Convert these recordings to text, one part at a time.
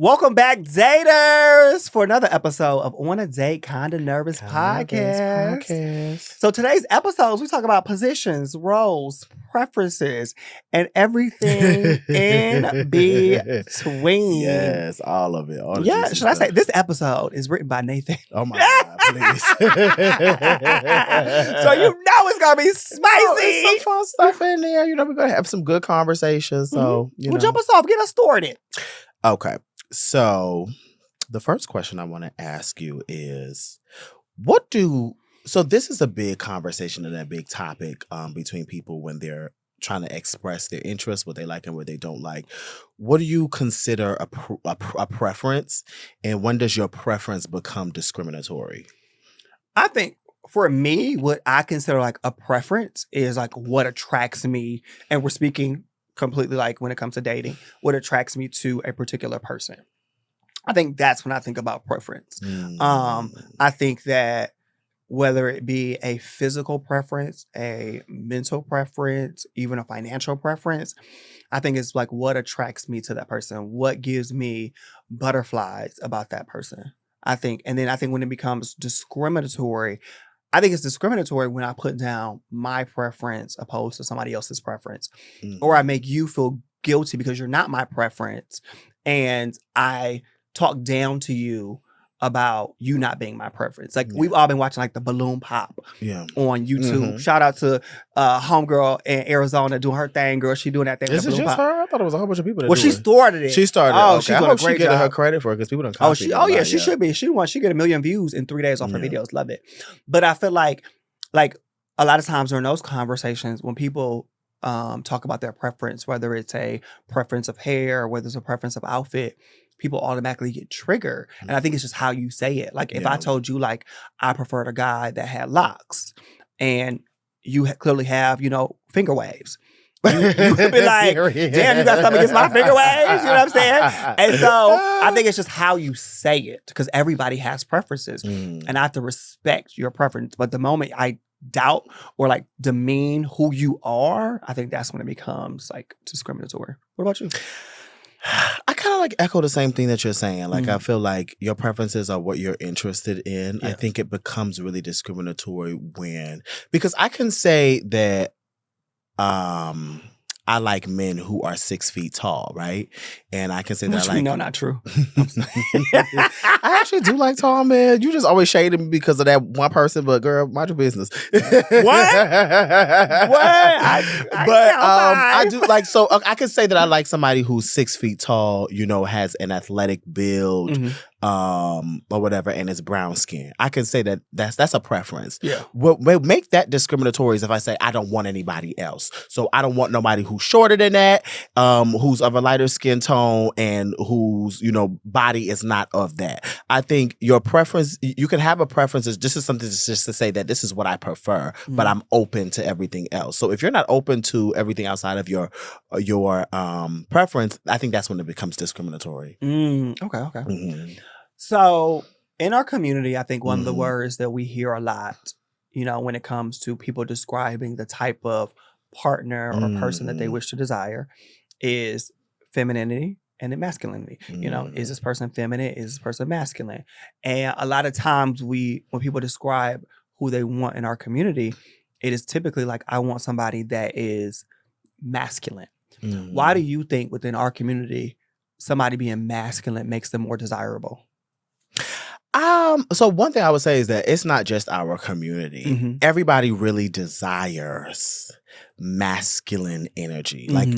Welcome back, daters, for another episode of On a Date Kinda Nervous podcast. So today's episodes, we talk about positions, roles, preferences, and everything in between. Yes, all of it. Should I say this episode is written by Nathan? Oh my God, please. So you know it's gonna be spicy. There's some fun stuff in there. You know, we're gonna have some good conversations. So Well, jump us off, get us started. Okay. So the first question I want to ask you is, so this is a big conversation and a big topic between people when they're trying to express their interests, what they like and what they don't like. What do you consider a preference, and when does your preference become discriminatory? I think for me, what I consider like a preference is like what attracts me, and we're speaking completely like when it comes to dating, what attracts me to a particular person. I think that's when I think about preference. I think that whether it be a physical preference, a mental preference, even a financial preference, I think it's like what attracts me to that person, what gives me butterflies about that person. I think when it becomes discriminatory, I think it's discriminatory when I put down my preference opposed to somebody else's preference. Or I make you feel guilty because you're not my preference, and I talk down to you about you not being my preference. Like we've all been watching like the balloon pop on YouTube. Shout out to homegirl in Arizona doing her thing, girl. She doing that thing. Is it just her? I thought it was a whole bunch of people. She started it. She started. Oh, okay. I hope she getting her credit for it because people don't. She should be. She get 1 million views in 3 days off her videos. Love it. But I feel like a lot of times during those conversations when people talk about their preference, whether it's a preference of hair or whether it's a preference of outfit, people automatically get triggered. And I think it's just how you say it. Like if I told you like I preferred a guy that had locks and you clearly have, finger waves. You would be like, damn, you got something against my finger waves? You know what I'm saying? And so I think it's just how you say it because everybody has preferences and I have to respect your preference. But the moment I doubt or like demean who you are, I think that's when it becomes like discriminatory. What about you? I kind of like echo the same thing that you're saying. Like, I feel like your preferences are what you're interested in. I think it becomes really discriminatory because I can say that I like men who are 6 feet tall, right? And I can say that no, not true. I actually do like tall men. You just always shaded me because of that one person, but girl, mind your business. What? I do like, so I can say that I like somebody who's 6 feet tall, has an athletic build, or whatever, and is brown skin. I can say that that's a preference. Yeah. What make that discriminatory is if I say I don't want anybody else. So I don't want nobody who's shorter than that, who's of a lighter skin tone, and whose body is not of that. I think your preference, you can have a preference. This is something just to say that this is what I prefer, but I'm open to everything else. So if you're not open to everything outside of your preference, I think that's when it becomes discriminatory. Okay. So in our community, I think one of the words that we hear a lot, when it comes to people describing the type of partner or person that they wish to desire is femininity and then masculinity. Is this person feminine? Is this person masculine? And a lot of times when people describe who they want in our community, it is typically like, I want somebody that is masculine. Why do you think within our community, somebody being masculine makes them more desirable? So one thing I would say is that it's not just our community. Everybody really desires masculine energy. Like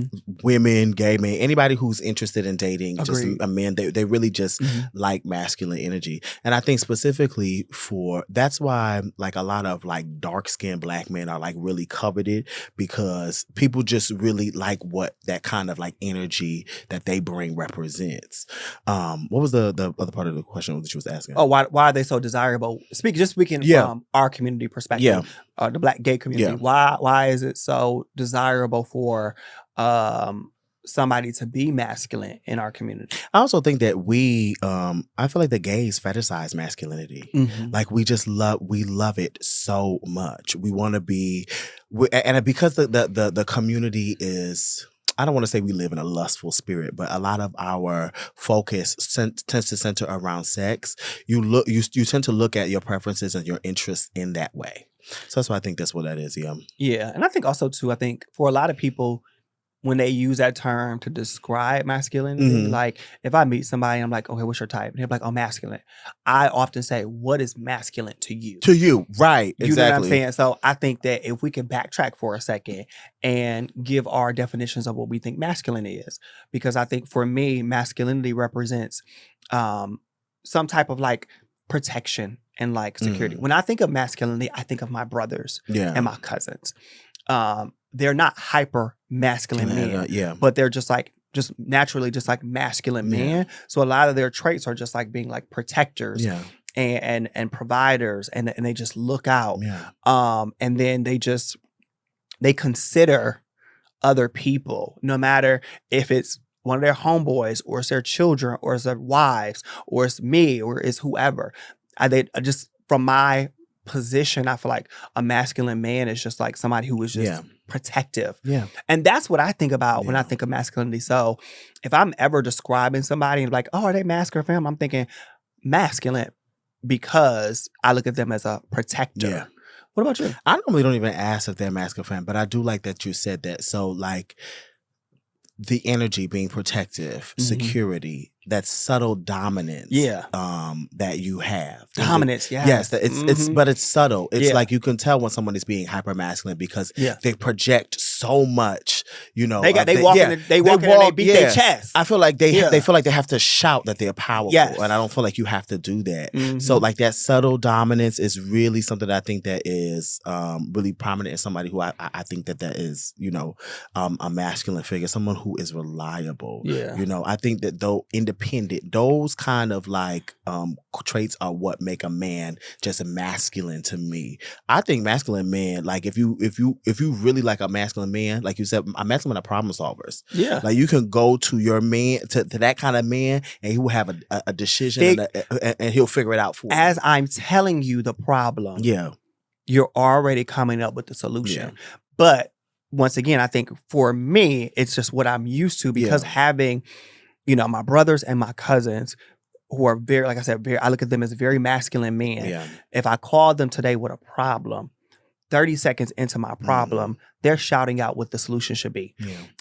women, gay men, anybody who's interested in dating just a man, they really just like masculine energy. And I think specifically that's why like a lot of like dark-skinned black men are like really coveted because people just really like what that kind of like energy that they bring represents. What was the other part of the question that you was asking? Oh, why are they so desirable? Speaking from our community perspective, the black gay community. Why is it so desirable for somebody to be masculine in our community? I also think that I feel like the gays fetishize masculinity. Like we love it so much. We want to be, and because the community is I don't want to say we live in a lustful spirit, but a lot of our focus tends to center around sex. You tend to look at your preferences and your interests in that way. So that's why I think that's what that is. Yeah. Yeah. And I think also too, I think for a lot of people, when they use that term to describe masculinity, like if I meet somebody, I'm like, okay, what's your type? And they're like, oh, masculine. I often say, what is masculine to you? To you, right. You know what I'm saying? So I think that if we can backtrack for a second and give our definitions of what we think masculine is, because I think for me, masculinity represents some type of like protection and like security. When I think of masculinity, I think of my brothers and my cousins. They're not hyper masculine men, but they're just naturally masculine men. So a lot of their traits are just like being like protectors and providers, and they just look out. And then they consider other people, no matter if it's one of their homeboys or it's their children or it's their wives or it's me or it's whoever. They just, from my position, I feel like a masculine man is just like somebody who is just protective. And that's what I think about when I think of masculinity. So if I'm ever describing somebody and like, oh, are they masculine or femme? I'm thinking masculine because I look at them as a protector. What about you? I normally don't even ask if they're masculine or femme, but I do like that you said that. So like the energy being protective, security, that subtle dominance that you have. Dominance, yes. It's but it's subtle. It's like you can tell when someone is being hyper masculine because they project so much, you know. They walk in and they beat their chest. I feel like they feel like they have to shout that they're powerful. And I don't feel like you have to do that. So like that subtle dominance is really something that I think that is really prominent in somebody who I think that is, you know, a masculine figure, someone who is reliable. You know, I think that though independent, those kind of like traits are what make a man just masculine to me. I think masculine men, like if you really like a masculine man, like you said, a masculine are problem solvers. Like you can go to your man, to that kind of man, and he will have a decision and he'll figure it out for you. As I'm telling you the problem, you're already coming up with the solution. But once again, I think for me, it's just what I'm used to because having, you know, my brothers and my cousins who are very, like I said, I look at them as very masculine men. If I called them today with a problem, 30 seconds into my problem, they're shouting out what the solution should be.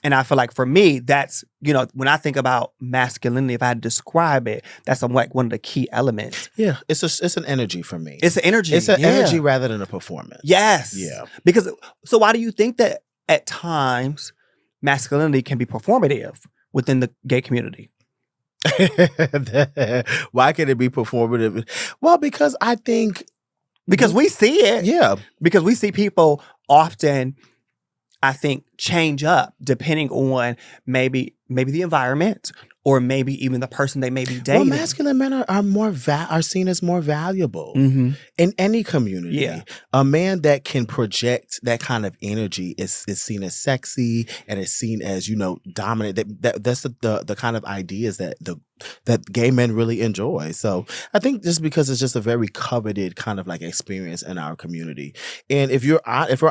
And I feel like for me, that's, you know, when I think about masculinity, if I had to describe it, that's like one of the key elements. It's an energy for me. It's an energy. It's an energy rather than a performance. Because, so why do you think that at times masculinity can be performative within the gay community? Why can it be performative? Well, because I think because we see it. Because we see people often, I think, change up depending on maybe the environment or maybe even the person they may be dating. Well, masculine men are seen as more valuable in any community. A man that can project that kind of energy is seen as sexy and is seen as, you know, dominant. That's the kind of ideas that gay men really enjoy. So I think just because it's just a very coveted kind of like experience in our community. And if we're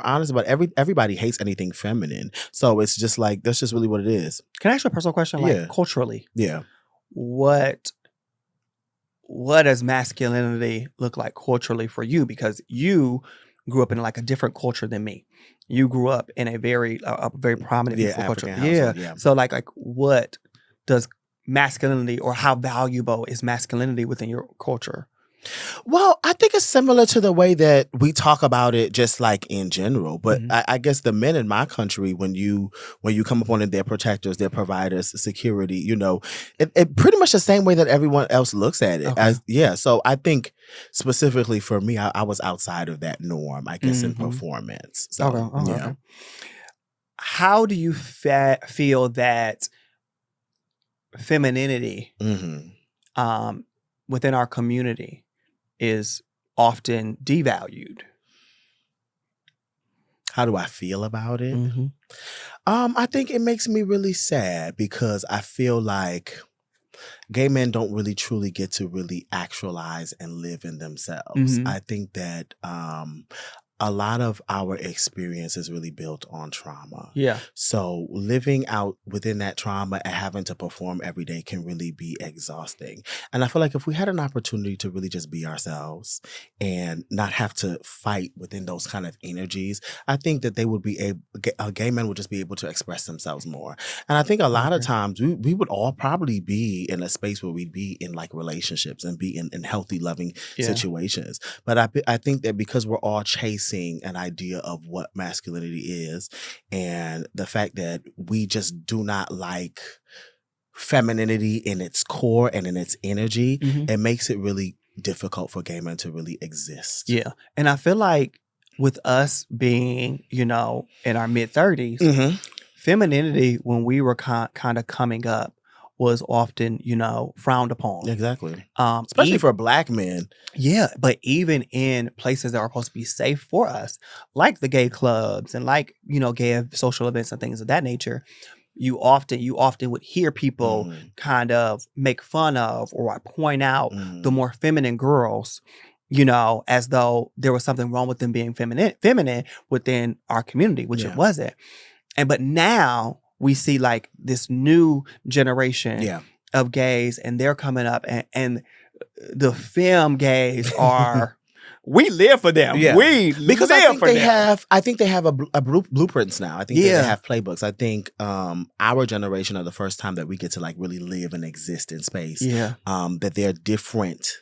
honest about everybody hates anything feminine. So it's just like, that's just really what it is. Can I ask you a personal question? Like culturally? What does masculinity look like culturally for you? Because you grew up in like a different culture than me. You grew up in a very prominent culture. Household, So like what does masculinity, or how valuable is masculinity within your culture? Well, I think it's similar to the way that we talk about it just like in general. But I guess the men in my country, when you come upon it, they're protectors, they're providers, security, you know, it pretty much the same way that everyone else looks at it. So I think specifically for me, I was outside of that norm, I guess, in performance. So, okay. How do you feel that femininity within our community is often devalued? How do I feel about it? I think it makes me really sad because I feel like gay men don't really truly get to really actualize and live in themselves. I think that a lot of our experience is really built on trauma. Yeah. So living out within that trauma and having to perform every day can really be exhausting. And I feel like if we had an opportunity to really just be ourselves and not have to fight within those kind of energies, I think that they would be gay men would just be able to express themselves more. And I think a lot of times we would all probably be in a space where we'd be in like relationships and be in healthy, loving situations. But I think that because we're all chasing an idea of what masculinity is, and the fact that we just do not like femininity in its core and in its energy, it makes it really difficult for gay men to really exist. Yeah. And I feel like with us being, in our mid-30s, femininity, when we were kind of coming up, was often, frowned upon. Exactly. Especially for Black men. Yeah, but even in places that are supposed to be safe for us, like the gay clubs and like, gay social events and things of that nature, you often would hear people kind of make fun of or point out the more feminine girls, as though there was something wrong with them being feminine within our community, which it wasn't. But now we see like this new generation of gays, and they're coming up, and the femme gays are. We live for them. Yeah. We because live I think for they them. I think they have a blueprints now. I think they have playbooks. I think our generation are the first time that we get to like really live and exist in space. Yeah. That there are different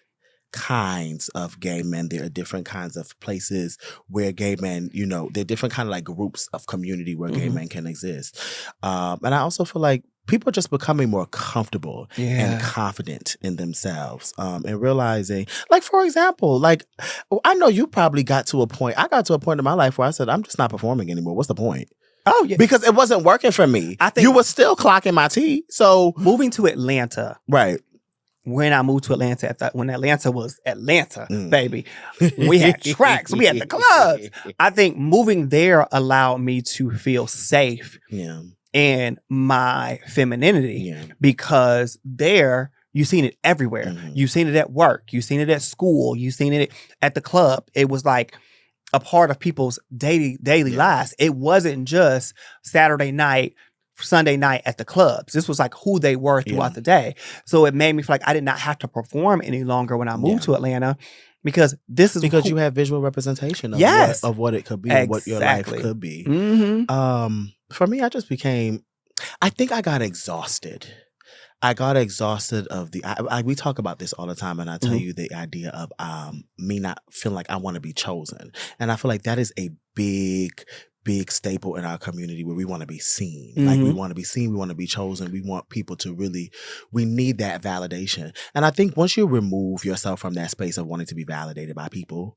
kinds of gay men. There are different kinds of places where gay men, there are different kind of like groups of community where gay men can exist. And I also feel like people are just becoming more comfortable and confident in themselves, and realizing, like, for example, like, I know you probably got to a point, I got to a point in my life where I said, I'm just not performing anymore. What's the point? Oh, yeah. Because it wasn't working for me. I think you were still clocking my tea. So moving to Atlanta. Right. When I moved to Atlanta, when Atlanta was Atlanta, baby, we had tracks, we had the clubs. I think moving there allowed me to feel safe in my femininity because there, you've seen it everywhere. You've seen it at work. You've seen it at school. You've seen it at the club. It was like a part of people's daily lives. It wasn't just Saturday night, Sunday night at the clubs. This was like who they were throughout the day. So it made me feel like I did not have to perform any longer when I moved to Atlanta, because this is because you have visual representation of what it could be and what your life could be. For me, I think I got exhausted. I got exhausted of we talk about this all the time, and I tell you the idea of me not feeling like I want to be chosen. And I feel like that is a big staple in our community where we want to be seen. Like, we want to be seen, we want to be chosen, we want people to we need that validation. And I think once you remove yourself from that space of wanting to be validated by people,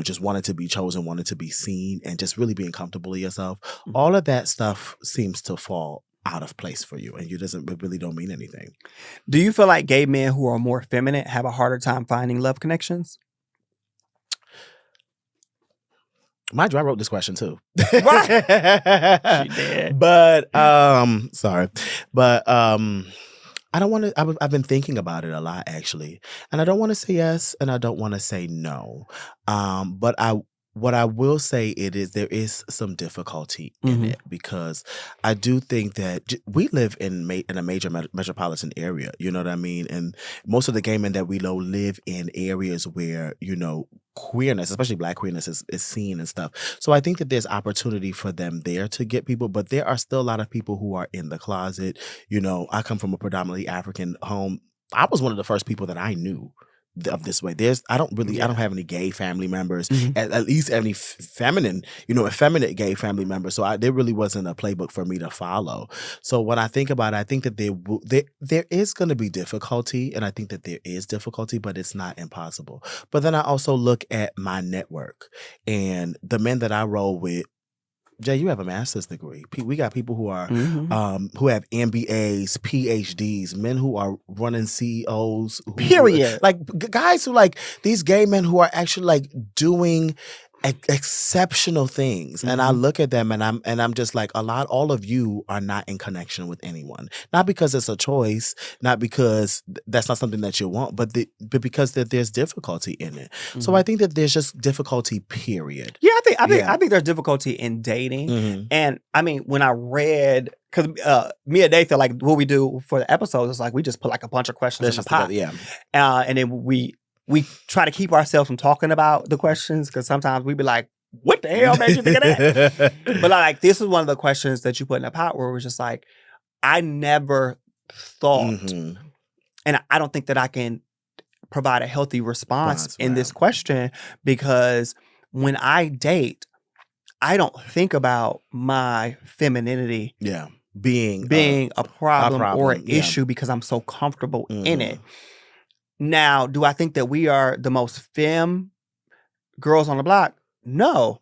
just wanting to be chosen, wanting to be seen, and just really being comfortable in yourself, all of that stuff seems to fall out of place for you, and it really don't mean anything. Do you feel like gay men who are more feminine have a harder time finding love connections? Mind you, I wrote this question too. Right. She did. But sorry. But I don't want to. I've been thinking about it a lot, actually, and I don't want to say yes, and I don't want to say no. But what I will say there is some difficulty in it, because I do think that we live in a major metropolitan area. You know what I mean? And most of the gay men that we know live in areas where, queerness, especially Black queerness, is seen and stuff. So I think that there's opportunity for them there to get people, but there are still a lot of people who are in the closet. I come from a predominantly African home. I was one of the first people that I knew of this way. I don't have any gay family members, at least any effeminate gay family members. So there really wasn't a playbook for me to follow. So when I think about it, I think that there is going to be difficulty, and I think that there is difficulty, but it's not impossible. But then I also look at my network and the men that I roll with. Jay, you have a master's degree. We got people who are who have MBAs, PhDs, men who are running CEOs. Period. Like guys who, like, these gay men who are actually like doing exceptional things. And I look at them and I'm just like, all of you are not in connection with anyone. Not because it's a choice, not because that's not something that you want, but because there's difficulty in it. So I think that there's just difficulty, period. Yeah, I think there's difficulty in dating. And I mean, when I read, because me and Nathan, like what we do for the episodes is like we just put like a bunch of questions in the pot. And then we try to keep ourselves from talking about the questions, because sometimes we'd be like, what the hell made you think of that? But like, this is one of the questions that you put in the pot where it was just like, I never thought, and I don't think that I can provide a healthy response in this question, because when I date, I don't think about my femininity being a problem or an issue, because I'm so comfortable in it. Now, do I think that we are the most femme girls on the block? No.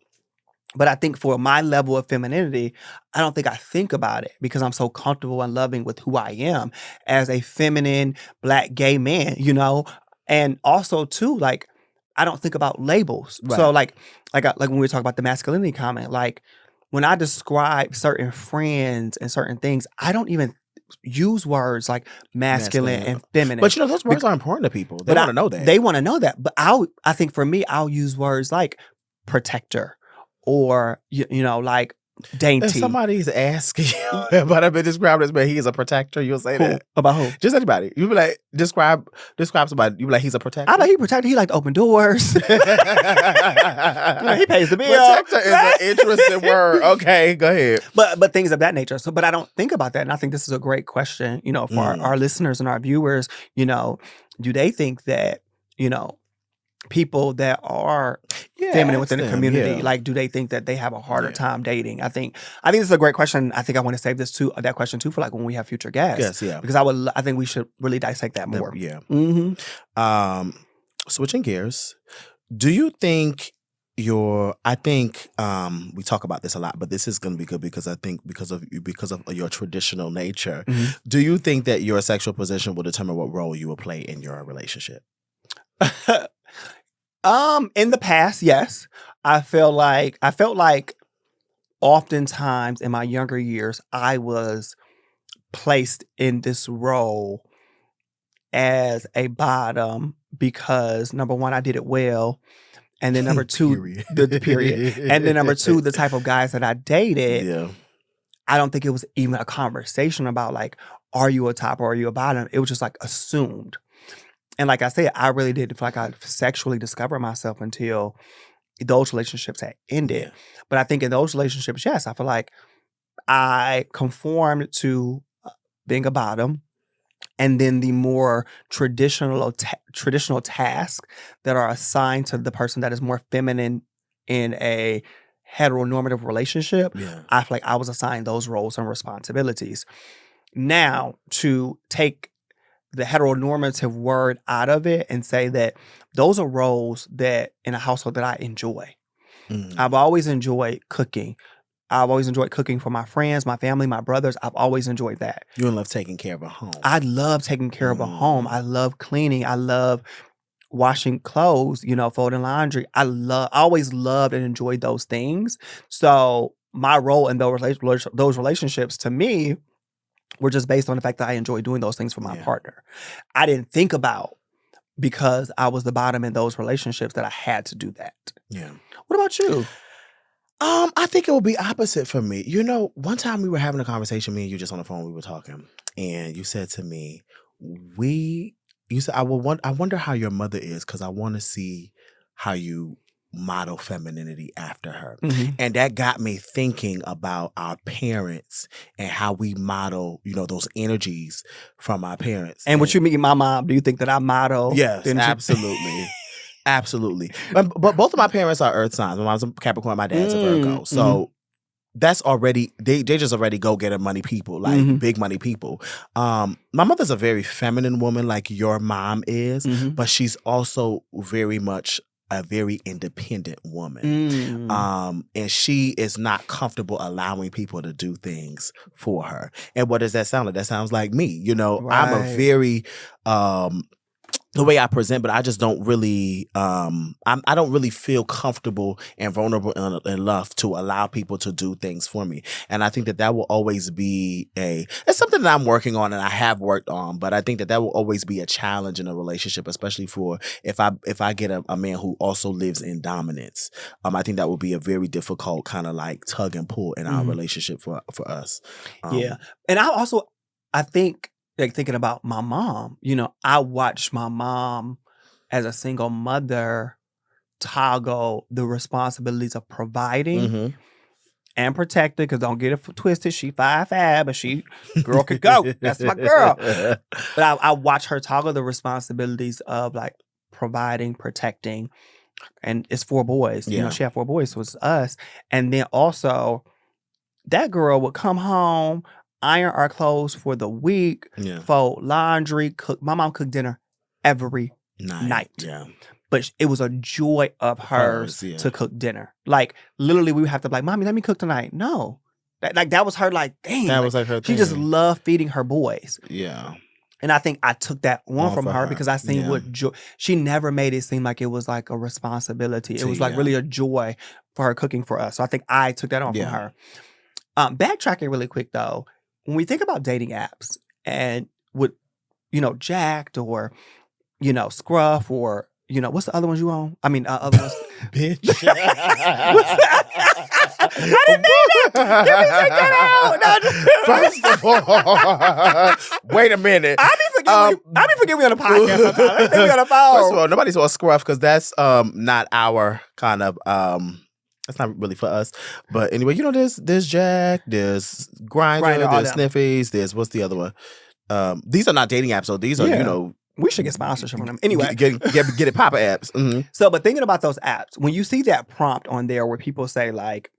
But I think for my level of femininity, I don't think I think about it, because I'm so comfortable and loving with who I am as a feminine Black gay man, you know? And also, too, like, I don't think about labels. Right. So, like when we talk about the masculinity comment, like, when I describe certain friends and certain things, I don't even use words like masculine and feminine. But you know, those words are important to people. They want to know that. They want to know that. But I think for me, I'll use words like protector or, you know, like dainty. If somebody's asking you about I've been described as, man, he is a protector, you'll say that. About who? Just anybody. You'll be like, describe somebody. You'll be like, he's a protector. I know he protector. He like to open doors. You know, he pays the bill. Protector is an interesting word. Okay, go ahead. But things of that nature. So, but I don't think about that. And I think this is a great question, you know, for our listeners and our viewers. You know, do they think that, you know, people that are feminine within the community, like, do they think that they have a harder time dating? I think this is a great question. I think I want to save that question too for like when we have future guests. Yes, because I think we should really dissect that more. Switching gears, do you think I think we talk about this a lot, but this is going to be good because I think because of your traditional nature, do you think that your sexual position will determine what role you will play in your relationship? In the past, yes. I felt like oftentimes in my younger years, I was placed in this role as a bottom because, number one, I did it well. And then number two, period. And then number two, the type of guys that I dated, I don't think it was even a conversation about like, are you a top or are you a bottom? It was just like assumed. And like I said, I really didn't feel like I sexually discovered myself until those relationships had ended. But I think in those relationships, yes, I feel like I conformed to being a bottom. And then the more traditional tasks that are assigned to the person that is more feminine in a heteronormative relationship, I feel like I was assigned those roles and responsibilities. Now, to take the heteronormative word out of it and say that those are roles that in a household that I enjoy. I've always enjoyed cooking. I've always enjoyed cooking for my friends, my family, my brothers. I've always enjoyed that. You love taking care of a home. I love taking care of a home. I love cleaning. I love washing clothes, you know, folding laundry. I always loved and enjoyed those things. So my role in those relationships to me were just based on the fact that I enjoy doing those things for my partner. I didn't think about, because I was the bottom in those relationships, that I had to do that. Yeah. What about you? I think it will be opposite for me. You know, one time we were having a conversation, me and you just on the phone, we were talking, and you said to me, you said, I wonder how your mother is, because I want to see how you model femininity after her. And that got me thinking about our parents and how we model, you know, those energies from our parents. And what you mean, my mom, do you think that I model? Yes, absolutely. Absolutely. But both of my parents are earth signs. My mom's a Capricorn, my dad's a Virgo. So that's already, they just already go-getter money people, like big money people. My mother's a very feminine woman like your mom is, but she's also very much a very independent woman. And she is not comfortable allowing people to do things for her. And what does that sound like? That sounds like me. You know, I'm a very the way I present, but I just don't really, I don't really feel comfortable and vulnerable enough to allow people to do things for me. And I think that will always be it's something that I'm working on and I have worked on, but I think that will always be a challenge in a relationship, especially for if I get a man who also lives in dominance. I think that will be a very difficult kind of like tug and pull in our relationship for us. Yeah. And I think, like thinking about my mom, I watched my mom as a single mother toggle the responsibilities of providing and protecting, because don't get it twisted, she 5'5", but she girl could go. That's my girl. But I watched her toggle the responsibilities of like providing, protecting, and it's 4 boys. Yeah. She had 4 boys, so it's us. And then also that girl would come home, iron our clothes for the week, fold laundry, cook. My mom cooked dinner every night. Yeah. But it was a joy of hers to cook dinner. Like, literally, we would have to be like, Mommy, let me cook tonight. No. That was her, like, dang. That was like her thing. She just loved feeding her boys. Yeah. And I think I took that on from her because I seen what joy. She never made it seem like it was like a responsibility. It was like really a joy for her cooking for us. So I think I took that on from her. Backtracking really quick, though. When we think about dating apps and with, Jacked or, Scruff or, what's the other ones you own? I mean, other ones. Bitch. I didn't mean it. Let me take that out. No. First of all, wait a minute. I be forgiving on the podcast sometimes. I be on the phone. First of all, nobody's on Scruff because that's not our kind of that's not really for us. But anyway, there's Jack, there's Grindr, there's Sniffies, there's what's the other one? These are not dating apps, so these are we should get sponsorship from them. Anyway. Get it Papa apps. Mm-hmm. So, but thinking about those apps, when you see that prompt on there where people say like,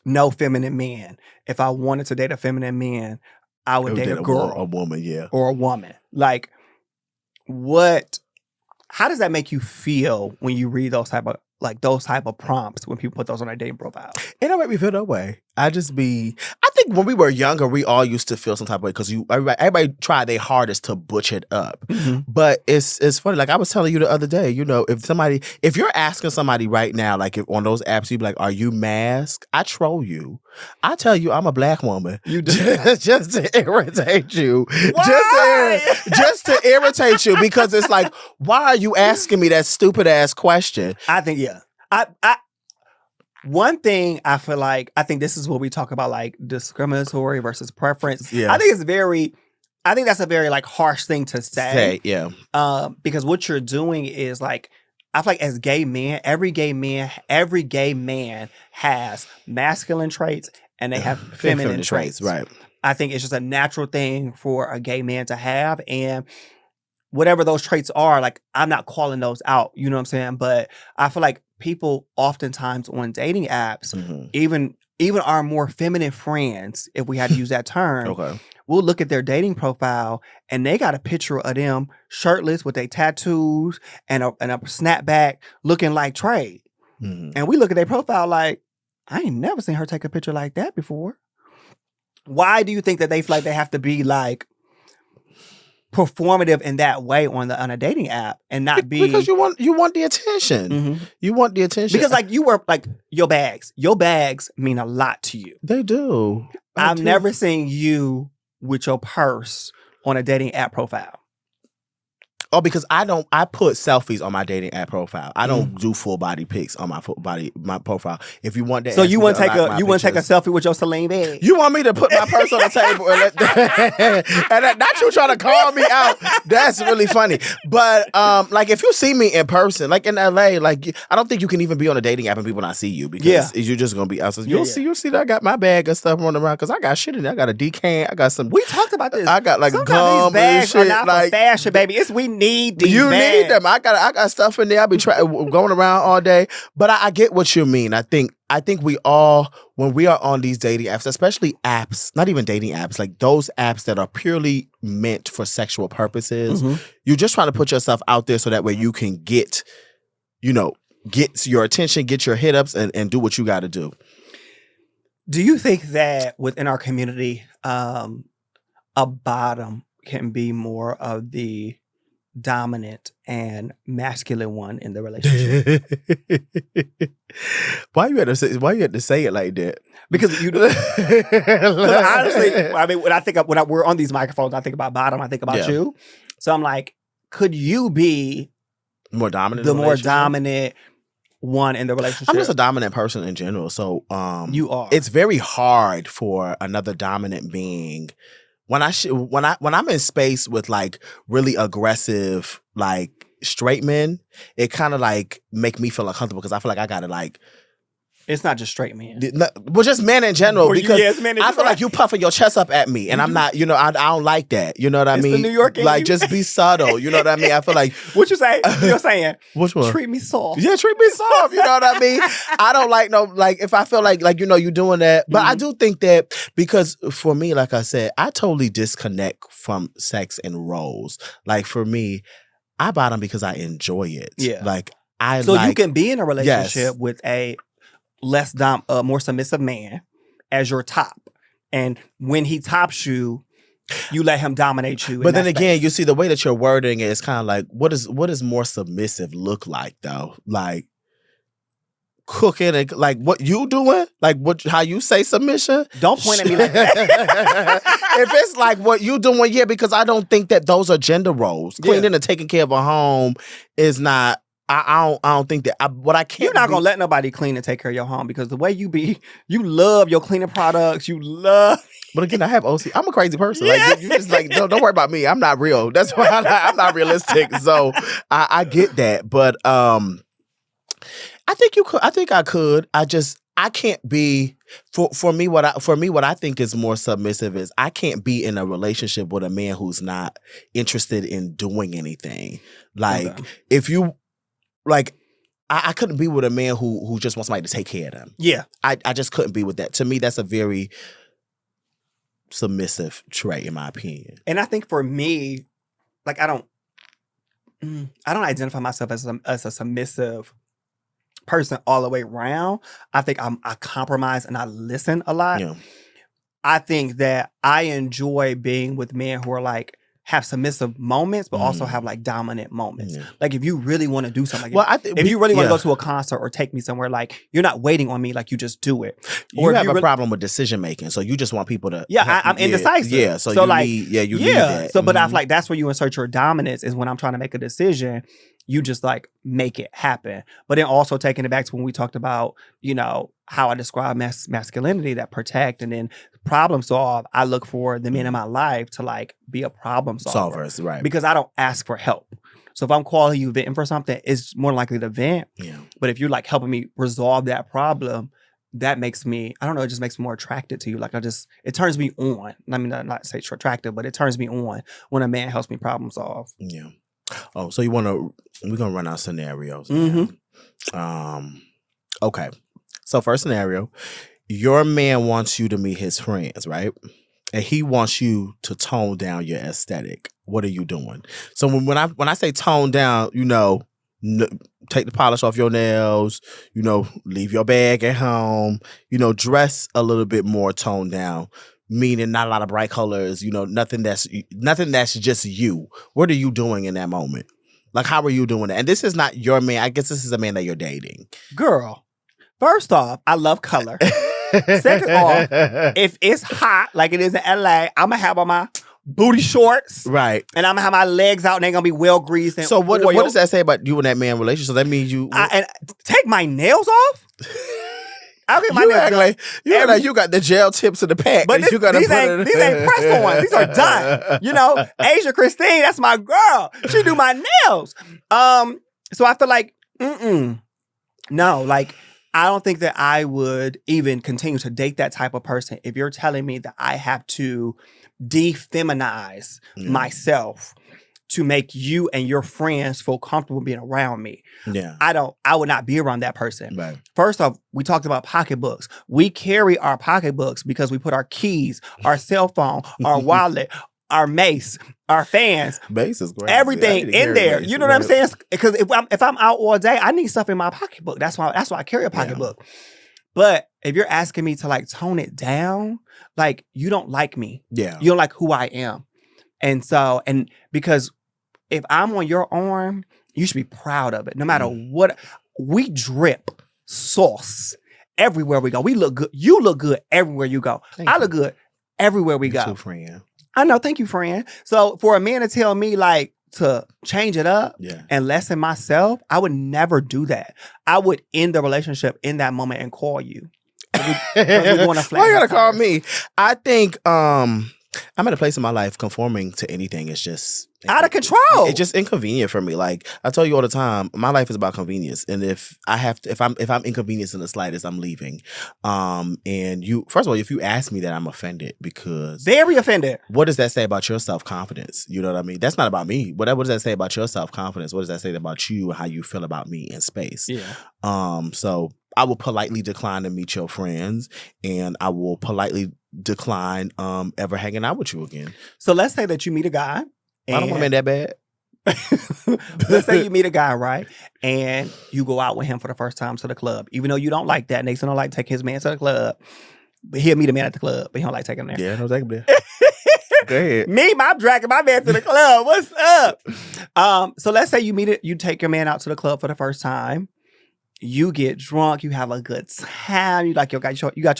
no feminine men. If I wanted to date a feminine man, I would date a girl. A woman, yeah. Or a woman. Like, how does that make you feel when you read those type of prompts when people put those on their dating profile? It don't make me feel that way. I think when we were younger, we all used to feel some type of way because everybody tried their hardest to butch it up. Mm-hmm. But it's funny. Like I was telling you the other day, if you're asking somebody right now, like if on those apps, you'd be like, "Are you masked?" I troll you. I tell you, I'm a black woman. You just to irritate you. Why? Just to irritate you because it's like, why are you asking me that stupid ass question? I think one thing I feel like, I think this is what we talk about, like discriminatory versus preference. Yeah. I think that's a very like harsh thing to say. Yeah. Because what you're doing is like, I feel like as gay men, every gay man has masculine traits and they have feminine traits. Right. I think it's just a natural thing for a gay man to have, and whatever those traits are, like I'm not calling those out, you know what I'm saying? But I feel like people oftentimes on dating apps, even our more feminine friends, if we had to use that term, we'll look at their dating profile and they got a picture of them shirtless with their tattoos and a snapback looking like Trey. Mm-hmm. And we look at their profile like, I ain't never seen her take a picture like that before. Why do you think that they feel like they have to be like performative in that way on a dating app and not be, because you want the attention. Mm-hmm. You want the attention because like you were like your bags mean a lot to you. They do. I've never seen you with your purse on a dating app profile. Oh, because I put selfies on my dating app profile. I don't do full body pics on my profile. If you want that, so you want to take a selfie with your Celine bag? You want me to put my purse on the table and not you trying to call me out? That's really funny. But like if you see me in person, like in LA, like I don't think you can even be on a dating app and people not see you because you're just gonna be out. So you'll see that I got my bag and stuff running around because I got shit in there. I got a decan. I got some. We talked about this. I got like sometimes gum these bags and shit. Are not for fashion, baby. We need these you bags. need them. I got stuff in there. I be going around all day. But I get what you mean. I think we all, when we are on these dating apps, especially apps, not even dating apps, like those apps that are purely meant for sexual purposes, you're just trying to put yourself out there so that way you can get your attention, get your hit ups, and do what you got to do. Do you think that within our community, a bottom can be more of the dominant and masculine one in the relationship? Why you had to say it like that? Because you honestly, I mean, when we're on these microphones, I think about Bottom, I think about you. So I'm like, could you be more dominant? The more dominant one in the relationship? I'm just a dominant person in general. So you are. It's very hard for another dominant being. When I'm in space with like really aggressive like straight men, it kind of like make me feel uncomfortable because I feel like I gotta like. It's not just straight men. Well, just men in general. Because I feel like you puffing your chest up at me, and I'm not. You know, I don't like that. You know what I mean? The New York in like you. Just be subtle. You know what I mean? I feel like what you say? You're saying which one? Treat me soft. Yeah, treat me soft. You know what I mean? I don't like if I feel like you doing that. But I do think that because for me, like I said, I totally disconnect from sex and roles. Like for me, I bottom because I enjoy it. Yeah. Like you can be in a relationship with a more submissive man as your top, and when he tops you, you let him dominate you. But then again, you see the way that you're wording it, it's kind of like what does more submissive look like though? Like cooking and like what you doing? Like how you say submission? Don't point at me like that. If it's like what you doing, yeah, because I don't think that those are gender roles. Cleaning and taking care of a home is not. I don't think that. What I can't. You're not gonna let nobody clean and take care of your home because the way you love your cleaning products. You love. But again, I have OC. I'm a crazy person. Like you just like don't worry about me. I'm not real. That's why I'm not realistic. So I get that. But I think you could. I think I could. I can't be for me. What I think is more submissive is I can't be in a relationship with a man who's not interested in doing anything. Like if you. Like, I couldn't be with a man who just wants somebody to take care of them. Yeah. I just couldn't be with that. To me, that's a very submissive trait, in my opinion. And I think for me, like, I don't identify myself as a submissive person all the way around. I think I compromise and I listen a lot. Yeah. I think that I enjoy being with men who are like, have submissive moments, but also have like dominant moments. Yeah. Like if you really want to do something, like if you really want to go to a concert or take me somewhere, like you're not waiting on me, like you just do it. Or you have a problem with decision making, so you just want people to. Yeah, I'm indecisive. Yeah, so you need that. So, but I feel like that's where you insert your dominance is when I'm trying to make a decision. You just like make it happen. But then also taking it back to when we talked about, how I describe masculinity, that protect and then problem solve. I look for the men in my life to like be a problem solver. Solvers, right. Because I don't ask for help. So if I'm calling you venting for something, it's more likely to vent. Yeah. But if you're like helping me resolve that problem, that makes me, I don't know, it just makes me more attracted to you. Like it turns me on. I mean, not say attractive, but it turns me on when a man helps me problem solve. Yeah. Oh, so we're gonna run out scenarios. Okay. So first scenario, your man wants you to meet his friends, right? And he wants you to tone down your aesthetic. What are you doing? So when I say tone down, take the polish off your nails, leave your bag at home, dress a little bit more toned down, meaning not a lot of bright colors, nothing that's just you. What are you doing in that moment? Like, how are you doing that? And this is not your man. I guess this is a man that you're dating. Girl, first off, I love color. Second off, if it's hot like it is in LA, I'm going to have on my booty shorts. Right. And I'm going to have my legs out and they're going to be well greased. And so what does that say about you and that man relationship? So that means you... and take my nails off? I'll get my nails like you got the gel tips in the pack. But these ain't press-ons. These are done. Asia Christine, that's my girl. She do my nails. So I feel like, no, like, I don't think that I would even continue to date that type of person if you're telling me that I have to defeminize myself to make you and your friends feel comfortable being around me. Yeah. I would not be around that person. Right. First off, we talked about pocketbooks. We carry our pocketbooks because we put our keys, our cell phone, our wallet, our mace, our fans, mace is great. Everything in there. Mace, you know what I'm saying? Because if I'm out all day, I need stuff in my pocketbook. That's why I carry a pocketbook. Yeah. But if you're asking me to like tone it down, like you don't like me. Yeah. You don't like who I am. And because if I'm on your arm, you should be proud of it. No matter what, we drip sauce everywhere we go. We look good. You look good everywhere you go. I look good everywhere we go. Too, friend. I know. Thank you, friend. So for a man to tell me like to change it up and lessen myself, I would never do that. I would end the relationship in that moment and call you. Why you gotta call me? I think I'm at a place in my life conforming to anything is just out of control. It's just inconvenient for me. Like I tell you all the time, my life is about convenience. And if I'm inconvenienced in the slightest, I'm leaving. And you, first of all, if you ask me that, I'm offended because very offended. What does that say about your self-confidence? You know what I mean? That's not about me. What does that say about your self-confidence? What does that say about you and how you feel about me in space? Yeah. So I will politely decline to meet your friends, and I will politely decline ever hanging out with you again. So let's say that you meet a guy. I don't want to make that bad. Let's say you meet a guy, right? And you go out with him for the first time to the club. Even though you don't like that. Nathan don't like taking his man to the club. But he'll meet a man at the club, but he don't like taking him there. Yeah, don't take him there. Go ahead. I'm dragging my man to the club. What's up? So let's say you take your man out to the club for the first time. You get drunk, you have a good time. You got your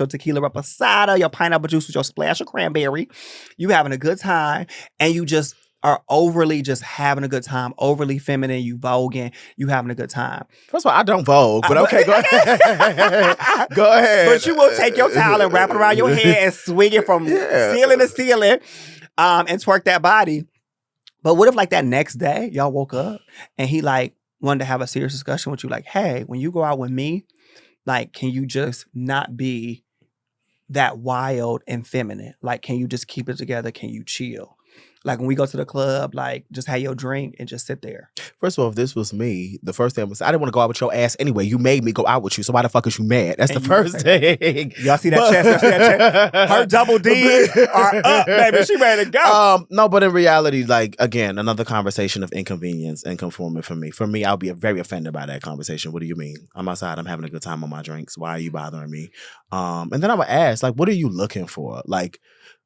tequila reposado, your pineapple juice with your splash of cranberry. You having a good time, and you just are overly just having a good time, overly feminine, you voguing, you having a good time. First of all, I don't vogue, but okay, go ahead. Go ahead. But you will take your towel and wrap it around your head and swing it from ceiling to ceiling and twerk that body. But what if like that next day, y'all woke up and he like wanted to have a serious discussion with you, like, hey, when you go out with me, like, can you just not be that wild and feminine? Like, can you just keep it together? Can you chill? Like, when we go to the club, like, just have your drink and just sit there. First of all, if this was me, the first thing was, I didn't want to go out with your ass anyway. You made me go out with you, so why the fuck is you mad? That's the first thing. Y'all see that chest? Y'all see that chest? Her double D's are up, baby. She ready to go. No, but in reality, like, again, another conversation of inconvenience and conforming for me. For me, I'll be very offended by that conversation. What do you mean? I'm outside. I'm having a good time on my drinks. Why are you bothering me? And then I would ask, like, what are you looking for? Like,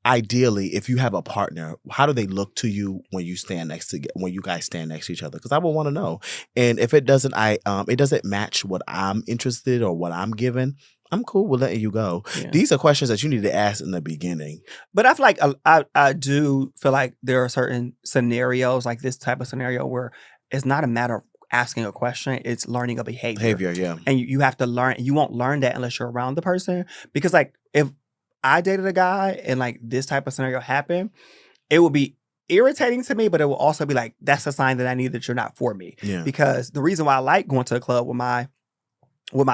ideally, if you have a partner, how do they look to you when you guys stand next to each other? Because I would want to know. And if it doesn't, it doesn't match what I'm interested or what I'm given, I'm cool with letting you go. Yeah. These are questions that you need to ask in the beginning. But I feel like I do feel like there are certain scenarios, like this type of scenario, where it's not a matter of asking a question, it's learning a behavior. Yeah. And you have to learn. You won't learn that unless you're around the person. Because like if I dated a guy and like this type of scenario happened, it would be irritating to me, but it will also be like, that's a sign that I need that you're not for me. Yeah. Because the reason why I like going to the club with my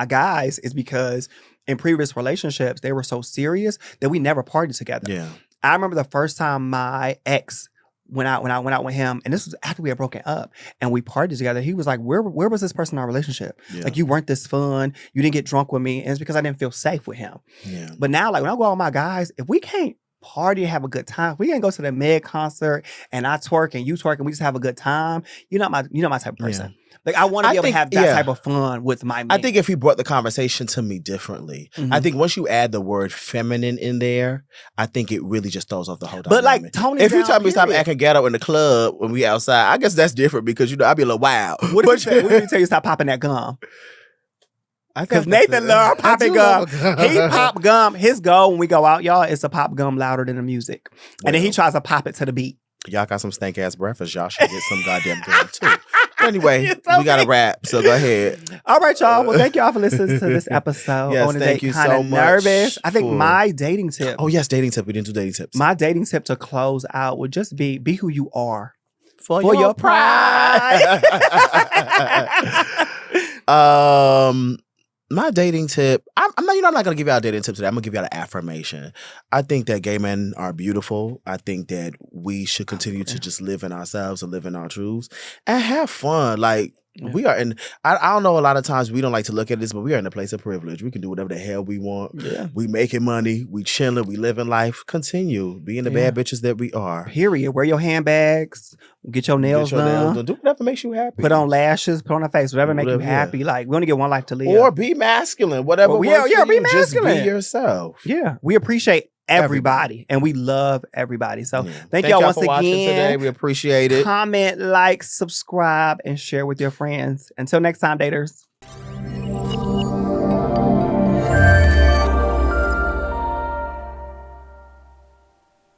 guys is because in previous relationships, they were so serious that we never partied together. Yeah. I remember the first time my ex when I went out with him, and this was after we had broken up and we partied together, he was like, where was this person in our relationship? Yeah. Like, you weren't this fun. You didn't get drunk with me. And it's because I didn't feel safe with him. Yeah. But now, like, when I go out with my guys, if we can't party and have a good time, we can't go to the Meg concert and I twerk and you twerk and we just have a good time. You're not my type of person. Yeah. Like, I want to be able to have that type of fun with my man. I think if he brought the conversation to me differently, I think once you add the word feminine in there, I think it really just throws off the whole dynamic. But like, Tony, if you tell me stop acting ghetto in the club when we outside, I guess that's different because, you know, I'd be a little wild. What if you tell you stop popping that gum? Because Nathan loved popping gum. He pop gum. His goal when we go out, y'all, is to pop gum louder than the music. And then he tries to pop it to the beat. Y'all got some stank ass breakfast. Y'all should get some goddamn gum too. Anyway, we got to wrap, so go ahead. All right, y'all. Well, thank y'all for listening to this episode. Yes, thank you so much. Nervous. I think my dating tip. Oh, yes, dating tip. We didn't do dating tips. My dating tip to close out would just be who you are. For your pride. My dating tip, I'm not going to give y'all a dating tip today. I'm going to give y'all an affirmation. I think that gay men are beautiful. I think that we should continue to just live in ourselves and live in our truths and have fun. Like, we are in, I don't know, a lot of times we don't like to look at this, but we are in a place of privilege. We can do whatever the hell we want. Yeah. We making money. We chilling. We living life. Continue being the bad bitches that we are. Period. Wear your handbags. Get your nails done. Do whatever makes you happy. Put on lashes. Put on a face. Whatever makes you happy. Yeah. Like, we only get one life to live. Or be masculine. Whatever. Be masculine. Just be yourself. Yeah. We appreciate everybody. And we love everybody. So thank y'all once for watching again. Today. We appreciate it. Comment, like, subscribe, and share with your friends. Until next time, daters.